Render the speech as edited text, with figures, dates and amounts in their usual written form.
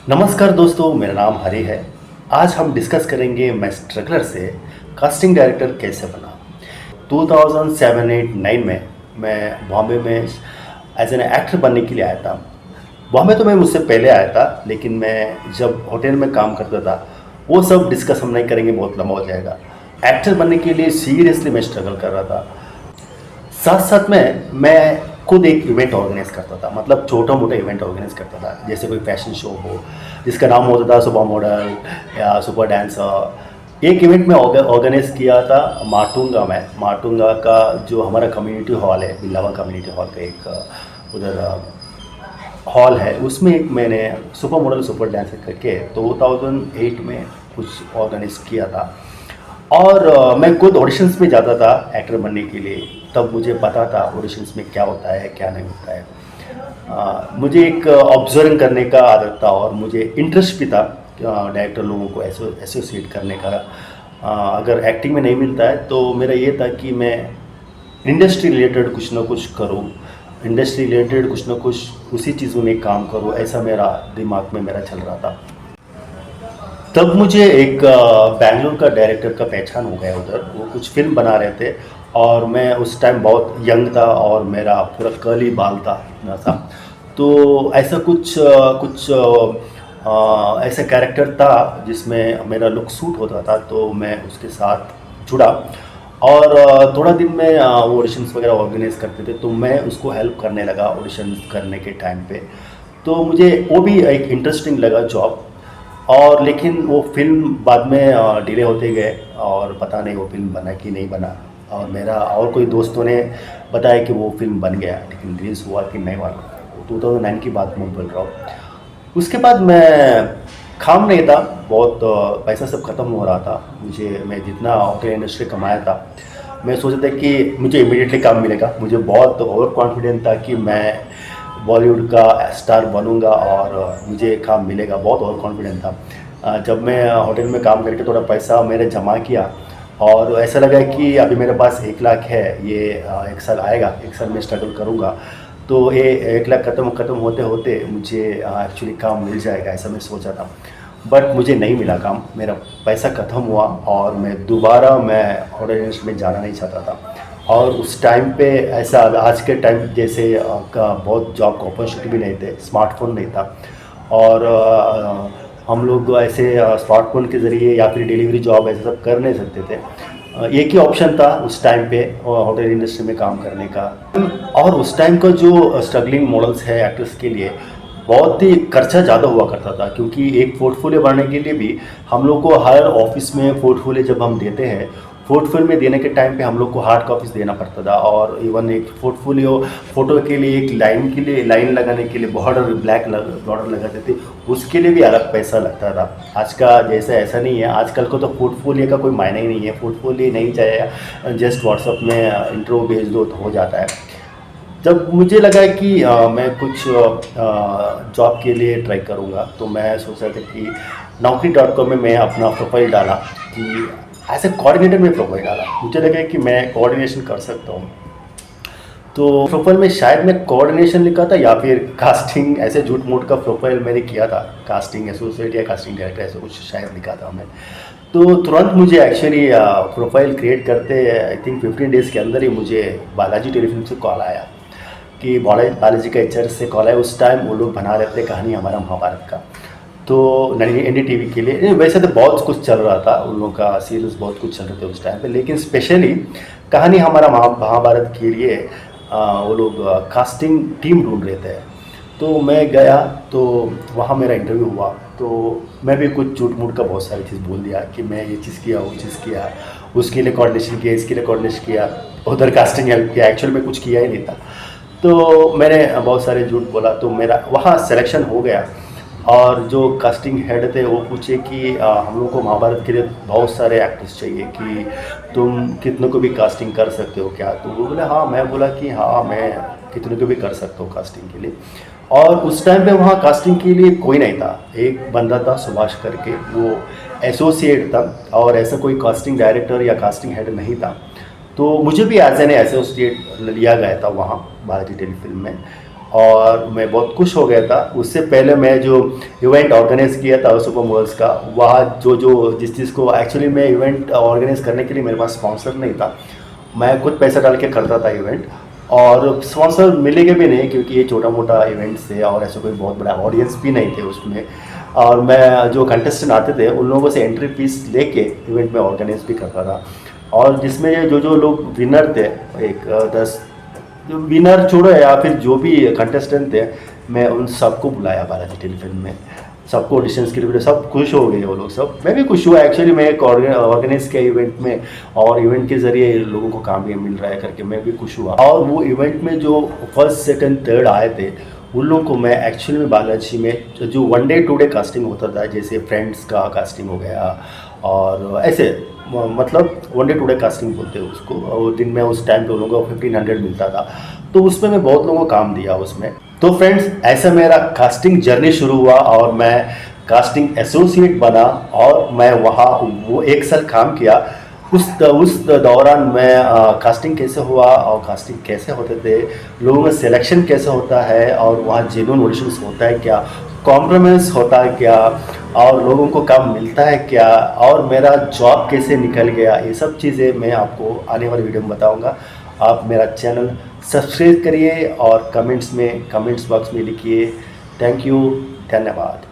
नमस्कार दोस्तों, मेरा नाम हरि है। आज हम डिस्कस करेंगे मैं स्ट्रगलर से कास्टिंग डायरेक्टर कैसे बना। 2007, 8, 9 में मैं बॉम्बे में एज एन एक्टर बनने के लिए आया था। बॉम्बे तो मैं मुझसे पहले आया था, लेकिन मैं जब होटल में काम करता था वो सब डिस्कस हम नहीं करेंगे, बहुत लंबा हो जाएगा। एक्टर बनने के लिए सीरियसली मैं स्ट्रगल कर रहा था। साथ साथ में मैं खुद एक इवेंट ऑर्गेनाइज करता था, मतलब छोटा मोटा इवेंट ऑर्गेनाइज करता था, जैसे कोई फैशन शो हो जिसका नाम होता था सुपर मॉडल या सुपर डांसर। एक इवेंट में ऑर्गेनाइज किया था माटुंगा में। माटुंगा का जो हमारा कम्युनिटी हॉल है, बिल्लावा कम्युनिटी हॉल का एक उधर हॉल है, उसमें एक मैंने सुपर मॉडल सुपर डांसर करके 2008 में कुछ ऑर्गेनाइज किया था। और मैं खुद ऑडिशंस में जाता था एक्टर बनने के लिए। तब मुझे पता था ऑडिशंस में क्या होता है क्या नहीं होता है। मुझे एक ऑब्जर्व करने का आदत था और मुझे इंटरेस्ट भी था डायरेक्टर लोगों को एसोसिएट करने का। अगर एक्टिंग में नहीं मिलता है तो मेरा ये था कि मैं इंडस्ट्री रिलेटेड कुछ ना कुछ करूँ, इंडस्ट्री रिलेटेड कुछ ना कुछ उसी चीज़ में काम करूँ, ऐसा मेरा दिमाग में मेरा चल रहा था। तब मुझे एक बैंगलोर का डायरेक्टर का पहचान हो गया उधर। वो कुछ फिल्म बना रहे थे और मैं उस टाइम बहुत यंग था और मेरा पूरा कर्ली बाल था इतना सा। तो ऐसा ऐसा कैरेक्टर था जिसमें मेरा लुक सूट होता था, तो मैं उसके साथ जुड़ा। और थोड़ा दिन में वो ऑडिशंस वगैरह ऑर्गेनाइज करते थे, तो मैं उसको हेल्प करने लगा ऑडिशंस करने के टाइम पे। तो मुझे वो भी एक इंटरेस्टिंग लगा जॉब। और लेकिन वो फिल्म बाद में डिले होते गए और पता नहीं वो फिल्म बना कि नहीं बना। और मेरा और कोई दोस्तों ने बताया कि वो फिल्म बन गया, लेकिन रिलीज़ हुआ कि नहीं हुआ। 2009 की बात मैं बोल रहा हूँ। उसके बाद मैं काम नहीं था, बहुत पैसा सब ख़त्म हो रहा था। मैं जितना होटल इंडस्ट्री कमाया था, मैं सोचा था कि मुझे इमीडिएटली काम मिलेगा। मुझे बहुत ओवर कॉन्फिडेंट था कि मैं बॉलीवुड का स्टार बनूंगा और मुझे काम मिलेगा, बहुत ओवर कॉन्फिडेंट था। जब मैं होटल में काम करके थोड़ा पैसा मैंने जमा किया और ऐसा लगा कि अभी मेरे पास 1 लाख है, ये 1 साल आएगा, 1 साल में स्ट्रगल करूंगा, तो ये 1 लाख ख़त्म होते होते मुझे एक्चुअली काम मिल जाएगा, ऐसा मैं सोचा था। बट मुझे नहीं मिला काम, मेरा पैसा ख़त्म हुआ और मैं होटल इंडस्ट्री में जाना नहीं चाहता था। और उस टाइम पे ऐसा आज के टाइम जैसे का बहुत जॉब का अपॉर्चुनिटी भी नहीं थे, स्मार्टफोन नहीं था। और हम लोग ऐसे स्मार्टफोन के ज़रिए या फिर डिलीवरी जॉब ऐसे सब कर नहीं सकते थे। एक ही ऑप्शन था उस टाइम पे होटल इंडस्ट्री में काम करने का। और उस टाइम का जो स्ट्रगलिंग मॉडल्स है एक्टर्स के लिए, बहुत ही खर्चा ज़्यादा हुआ करता था, क्योंकि एक पोर्टफोलियो बनाने के लिए भी हम लोग को हर ऑफिस में पोर्टफोलियो जब हम देते हैं, पोर्टफोलियो में देने के टाइम पे हम लोग को हार्ड कॉपीज देना पड़ता था। और इवन एक पोर्टफोलियो फोटो के लिए एक लाइन लगाने के लिए ब्लैक बॉर्डर लगाते थे, उसके लिए भी अलग पैसा लगता था। आज का जैसा ऐसा नहीं है, आजकल को तो पोर्टफोलियो का कोई मायने ही नहीं है। पोर्टफोलियो नहीं चाहिए, जस्ट व्हाट्सअप में इंट्रो भेज दो तो हो जाता है। जब मुझे लगा कि मैं कुछ जॉब के लिए ट्राई करूँगा, तो मैं सोच रहा था कि naukri.com में मैं अपना प्रोफाइल डाला कि एज ए कोऑर्डिनेटर में प्रोफाइल डाला। मुझे लगा कि मैं कोऑर्डिनेशन कर सकता हूँ। तो प्रोफाइल में शायद मैं कोऑर्डिनेशन लिखा था या फिर कास्टिंग, ऐसे झूठ मूठ का प्रोफाइल मैंने किया था, कास्टिंग एसोसिएट या कास्टिंग डायरेक्टर ऐसा कुछ शायद लिखा था मैं। तो तुरंत मुझे एक्चुअली प्रोफाइल क्रिएट करते आई थिंक 15 डेज़ के अंदर ही मुझे बालाजी टेलीफिल्म से कॉल आया कि बालाजी का एचआर से कॉल है। उस टाइम वो लोग बना रहे थे कहानी हमारा महाभारत का, तो NDTV के लिए। वैसे तो बहुत कुछ चल रहा था, उन लोगों का सीरीज बहुत कुछ चल रहे थे उस टाइम पे, लेकिन स्पेशली कहानी हमारा महाभारत के लिए वो लोग कास्टिंग टीम ढूंढ रहे थे। तो मैं गया, तो वहाँ मेरा इंटरव्यू हुआ। तो मैं भी कुछ झूठ मूठ का बहुत सारी चीज़ बोल दिया कि मैं ये चीज़ किया, वो चीज़ किया, उसके लिए कोऑर्डिनेशन किया, इसके लिए कोऑर्डिनेशन किया, उधर कास्टिंग हेल्प किया। एक्चुअल में कुछ किया ही नहीं था। तो मैंने बहुत सारे झूठ बोला, तो मेरा वहाँ सिलेक्शन हो गया। और जो कास्टिंग हेड थे वो पूछे कि हम लोग को महाभारत के लिए बहुत सारे एक्टर्स चाहिए, कि तुम कितनों को भी कास्टिंग कर सकते हो क्या? तो वो बोले हाँ। मैं बोला कि हाँ, मैं कितनों को भी कर सकता हूँ कास्टिंग के लिए। और उस टाइम पे वहाँ कास्टिंग के लिए कोई नहीं था। एक बंदा था सुभाष करके, वो एसोसिएट था, और ऐसा कोई कास्टिंग डायरेक्टर या कास्टिंग हेड नहीं था। तो मुझे भी एज एन एसोसिएट लिया गया था वहाँ बालाजी टेलीफिल्म में। और मैं बहुत खुश हो गया था। उससे पहले मैं जो इवेंट ऑर्गेनाइज़ किया था सुपर मॉल्स का, वहाँ जो जिस चीज़ को एक्चुअली मैं इवेंट ऑर्गेनाइज़ करने के लिए मेरे पास स्पॉन्सर नहीं था, मैं खुद पैसा डाल के करता था इवेंट, और स्पॉन्सर मिलेंगे भी नहीं क्योंकि ये छोटा मोटा इवेंट्स थे और ऐसे कोई बहुत बड़ा ऑडियंस भी नहीं थे उसमें। और मैं जो कंटेस्टेंट आते थे उन लोगों से एंट्री फीस लेके इवेंट में ऑर्गेनाइज भी करता था। और जिसमें जो लोग विनर थे, एक 10 जो विनर छोड़ो या फिर जो भी कंटेस्टेंट थे, मैं उन सबको बुलाया बालाजी टेलीफिल्म में, सबको ऑडिशंस के लिए, सब खुश हो गए वो लोग सब, मैं भी खुश हुआ एक्चुअली। मैं एक ऑर्गेनाइज किया इवेंट में और इवेंट के ज़रिए लोगों को काम भी मिल रहा है करके मैं भी खुश हुआ। और वो इवेंट में जो फर्स्ट सेकंड थर्ड आए थे उन लोगों को मैं एक्चुअली में बालाजी में जो 1 डे 2 डे कास्टिंग होता था, जैसे फ्रेंड्स का कास्टिंग हो गया और ऐसे मतलब 1 डे 2 डे कास्टिंग बोलते हैं उसको, और दिन में उस टाइम पे उन लोगों को 1500 मिलता था, तो उसमें मैं बहुत लोगों को काम दिया उसमें। तो फ्रेंड्स, ऐसा मेरा कास्टिंग जर्नी शुरू हुआ और मैं कास्टिंग एसोसिएट बना और मैं वहाँ वो 1 साल काम किया। उस दौरान मैं कास्टिंग कैसे हुआ और कास्टिंग कैसे होते थे, लोगों में सिलेक्शन कैसे होता है और वहाँ जेन्युइन ऑडिशंस होता है क्या, कॉम्प्रोमाइज़ होता है क्या, और लोगों को काम मिलता है क्या, और मेरा जॉब कैसे निकल गया, ये सब चीज़ें मैं आपको आने वाली वीडियो में बताऊंगा। आप मेरा चैनल सब्सक्राइब करिए और कमेंट्स बॉक्स में लिखिए। थैंक यू, धन्यवाद।